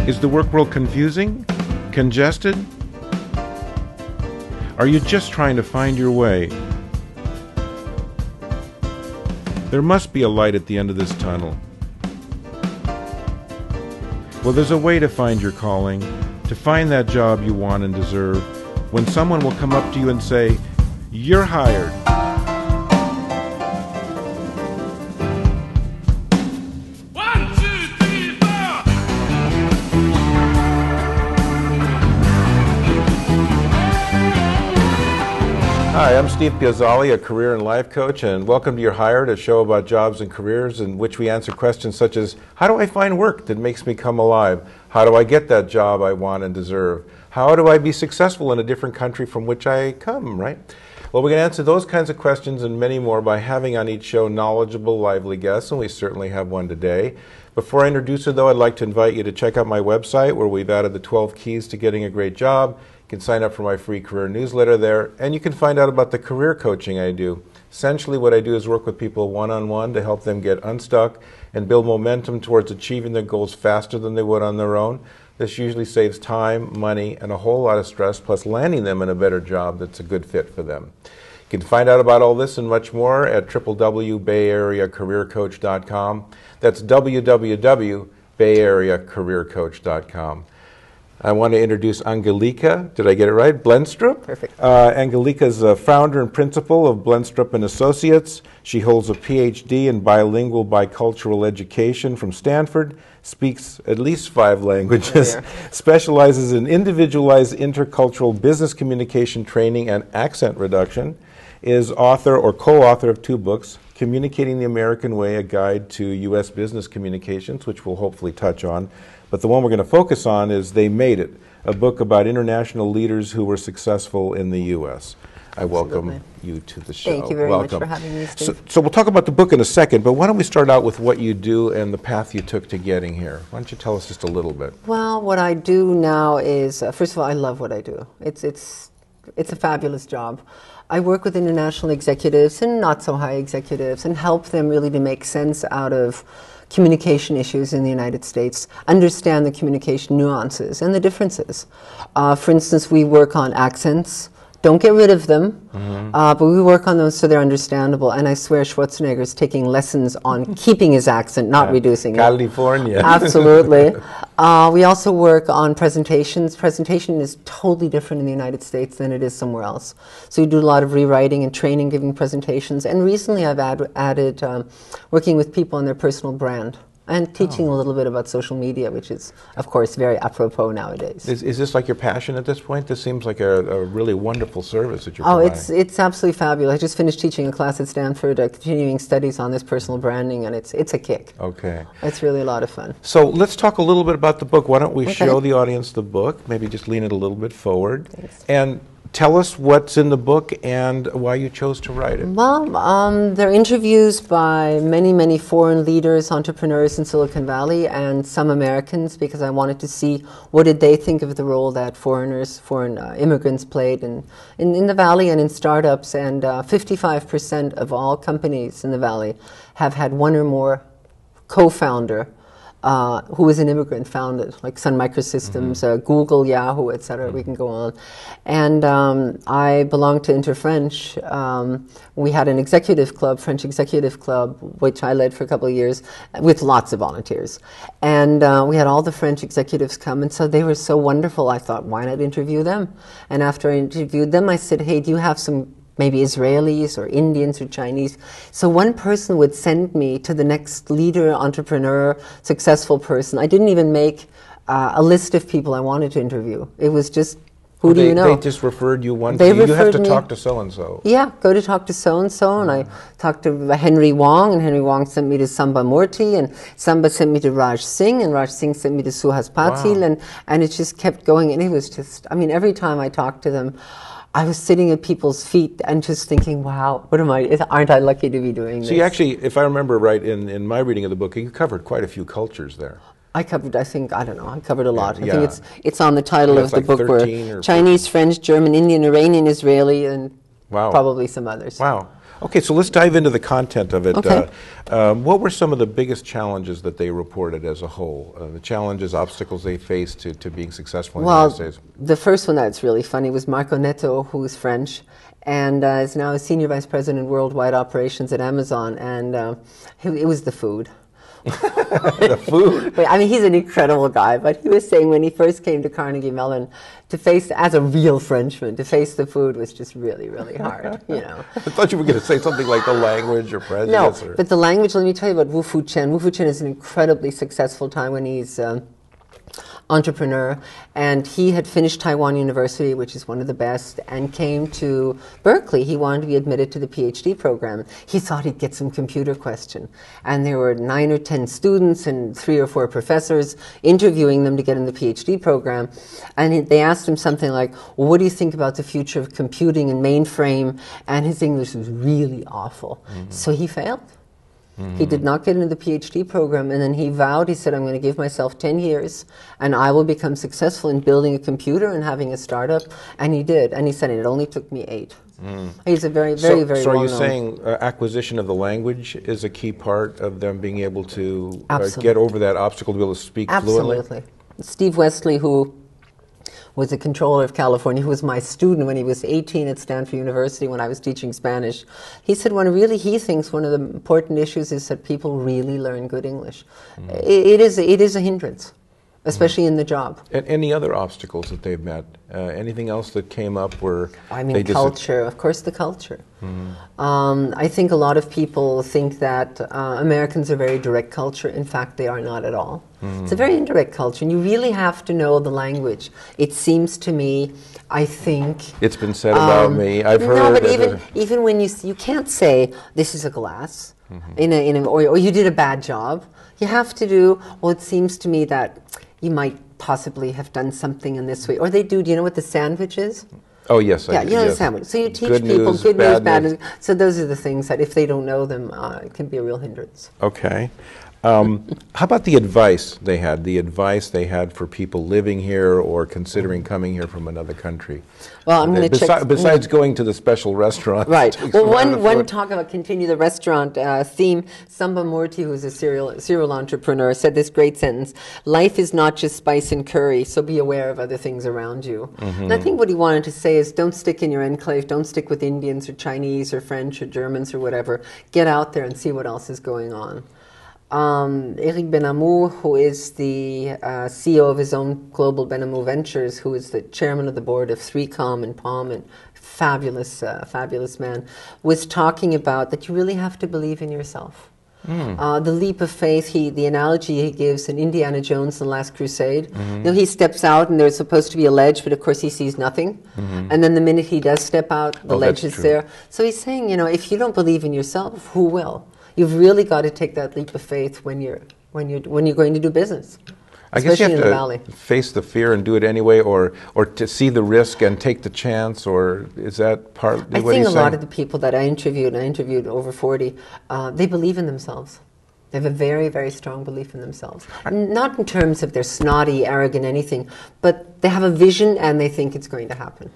Is the work world confusing? Congested? Are you just trying to find your way? There must be a light at the end of this tunnel. Well, there's a way to find your calling, to find that job you want and deserve, when someone will come up to you and say, "You're hired." Hi, I'm Steve Piazzale, a career and life coach, and welcome to You're Hired, a show about jobs and careers in which we answer questions such as, how do I find work that makes me come alive? How do I get that job I want and deserve? How do I be successful in a different country from which I come, right? Well, we're going to answer those kinds of questions and many more by having on each show knowledgeable, lively guests, and we certainly have one today. Before I introduce her, though, I'd like to invite you to check out my website where we've added the 12 keys to getting a great job. You can sign up for my free career newsletter there, and you can find out about the career coaching I do. Essentially, what I do is work with people one-on-one to help them get unstuck and build momentum towards achieving their goals faster than they would on their own. This usually saves time, money, and a whole lot of stress, plus landing them in a better job that's a good fit for them. You can find out about all this and much more at www.bayareacareercoach.com. That's www.bayareacareercoach.com. I want to introduce Angelika, did I get it right? Blendstrup? Perfect. Angelika is the founder and principal of Blendstrup Associates. She holds a Ph.D. in Bilingual Bicultural Education from Stanford, speaks at least 5 languages, specializes in individualized intercultural business communication training and accent reduction, is author or co-author of 2 books, Communicating the American Way, a guide to U.S. business communications, which we'll hopefully touch on. But the one we're going to focus on is They Made It, a book about international leaders who were successful in the U.S. I welcome you to the show. Thank you very much for having me, Steve. So we'll talk about the book in a second, but why don't we start out with what you do and the path you took to getting here? Why don't you tell us just a little bit? Well, what I do now is, first of all, I love what I do. It's a fabulous job. I work with international executives and not so high executives and help them really to make sense out of communication issues in the United States, understand the communication nuances and the differences. For instance, we work on accents. Don't get rid of them, but we work on those so they're understandable. And I swear Schwarzenegger is taking lessons on keeping his accent, not reducing it. California. Absolutely. We also work on presentations. Presentation is totally different in the United States than it is somewhere else. So we do a lot of rewriting and training, giving presentations. And recently I've added working with people on their personal brand. And teaching a little bit about social media, which is, of course, very apropos nowadays. Is this like your passion at this point? This seems like a really wonderful service that you're providing. Oh, it's absolutely fabulous. I just finished teaching a class at Stanford, continuing studies on this personal branding, and it's a kick. Okay. It's really a lot of fun. So let's talk a little bit about the book. Why don't we show the audience the book, maybe just lean it a little bit forward. Thanks. And tell us what's in the book and why you chose to write it. Well, there are interviews by many, many foreign leaders, entrepreneurs in Silicon Valley, and some Americans, because I wanted to see what did they think of the role that foreign immigrants played in the Valley and in startups. And 55% of all companies in the Valley have had one or more co-founder who was an immigrant, founded, like Sun Microsystems, Google, Yahoo, etc. We can go on. And I belonged to Inter-French. We had an executive club, French executive club, which I led for a couple of years with lots of volunteers. And we had all the French executives come, and so they were so wonderful. I thought, why not interview them? And after I interviewed them, I said, hey, do you have some maybe Israelis or Indians or Chinese? So one person would send me to the next leader, entrepreneur, successful person. I didn't even make a list of people I wanted to interview. It was just, who do you know? They just referred you one to you. You have to talk to so-and-so. Yeah, go to talk to so-and-so, and I talked to Henry Wong, and Henry Wong sent me to Samba Murthy, and Samba sent me to Raj Singh, and Raj Singh sent me to Suhas Patil, and it just kept going, and it was just, I mean, every time I talked to them, I was sitting at people's feet and just thinking, wow, aren't I lucky to be doing this? So you actually, if I remember right, in my reading of the book, you covered quite a few cultures there. I covered, I covered a lot. I think it's on the title of the book, where Chinese, French, German, Indian, Iranian, Israeli, and Wow. Probably some others. Wow. Okay, so let's dive into the content of it. Okay. What were some of the biggest challenges that they reported as a whole? The challenges, obstacles they faced to being successful in the United States? The first one that's really funny was Marco Netto, who is French, and is now a senior vice president in worldwide operations at Amazon, and it was the food. The food? I mean, he's an incredible guy, but he was saying when he first came to Carnegie Mellon, to face, as a real Frenchman, to face the food was just really, really hard, you know. I thought you were going to say something like the language or prejudice. No, but the language, let me tell you about Wu Fu Chen. Wu Fu Chen is an incredibly successful Taiwanese entrepreneur, and he had finished Taiwan University, which is one of the best, and came to Berkeley. He wanted to be admitted to the Ph.D. program. He thought he'd get some computer question, and there were 9 or 10 students and 3 or 4 professors interviewing them to get in the Ph.D. program, and they asked him something like, well, what do you think about the future of computing and mainframe? And his English was really awful, so he failed. He did not get into the PhD program, and then he vowed, he said, I'm going to give myself 10 years, and I will become successful in building a computer and having a startup, and he did. And he said, it only took me 8. He's a very, very, very So are you well-known. saying acquisition of the language is a key part of them being able to Absolutely. get over that obstacle to be able to speak fluently? Absolutely. Steve Wesley, who was the controller of California, who was my student when he was 18 at Stanford University when I was teaching Spanish. He said he thinks one of the important issues is that people really learn good English. It is a hindrance, especially in the job. And any other obstacles that they've met? Anything else that came up where I mean, culture, of course, the culture. I think a lot of people think that Americans are very direct culture. In fact, they are not at all. It's a very indirect culture, and you really have to know the language. It seems to me, I think... It's been said about me. I've heard... No, but even when you can't say, this is a glass, or you did a bad job. You have to do, well, it seems to me that you might possibly have done something in this way. Or they do you know what the sandwich is? Oh, yes. Yeah, you know the sandwich. So you teach people good news, bad news. So those are the things that if they don't know them, it can be a real hindrance. Okay. How about the advice they had for people living here or considering coming here from another country? Well, I'm going to check. Besides going to the special restaurant. Right. Well, one talk about continue the restaurant theme. Samba Murthy, who's a serial entrepreneur, said this great sentence: "Life is not just spice and curry, so be aware of other things around you." And I think what he wanted to say is, don't stick in your enclave. Don't stick with Indians or Chinese or French or Germans or whatever. Get out there and see what else is going on. Eric Benamou, who is the CEO of his own Global Benamou Ventures, who is the chairman of the board of 3Com and POM, and fabulous man, was talking about that you really have to believe in yourself. The leap of faith, the analogy he gives in Indiana Jones and the Last Crusade, you know, he steps out and there's supposed to be a ledge, but of course he sees nothing. And then the minute he does step out, the ledge is there. So he's saying, you know, if you don't believe in yourself, who will? You've really got to take that leap of faith when you're going to do business. I guess you have in to the valley. face the fear and do it anyway, or to see the risk and take the chance, or is that part? I think a lot of the people that I interviewed, and I interviewed over 40, they believe in themselves. They have a very, very strong belief in themselves. Not in terms of they're snotty, arrogant, anything, but they have a vision and they think it's going to happen.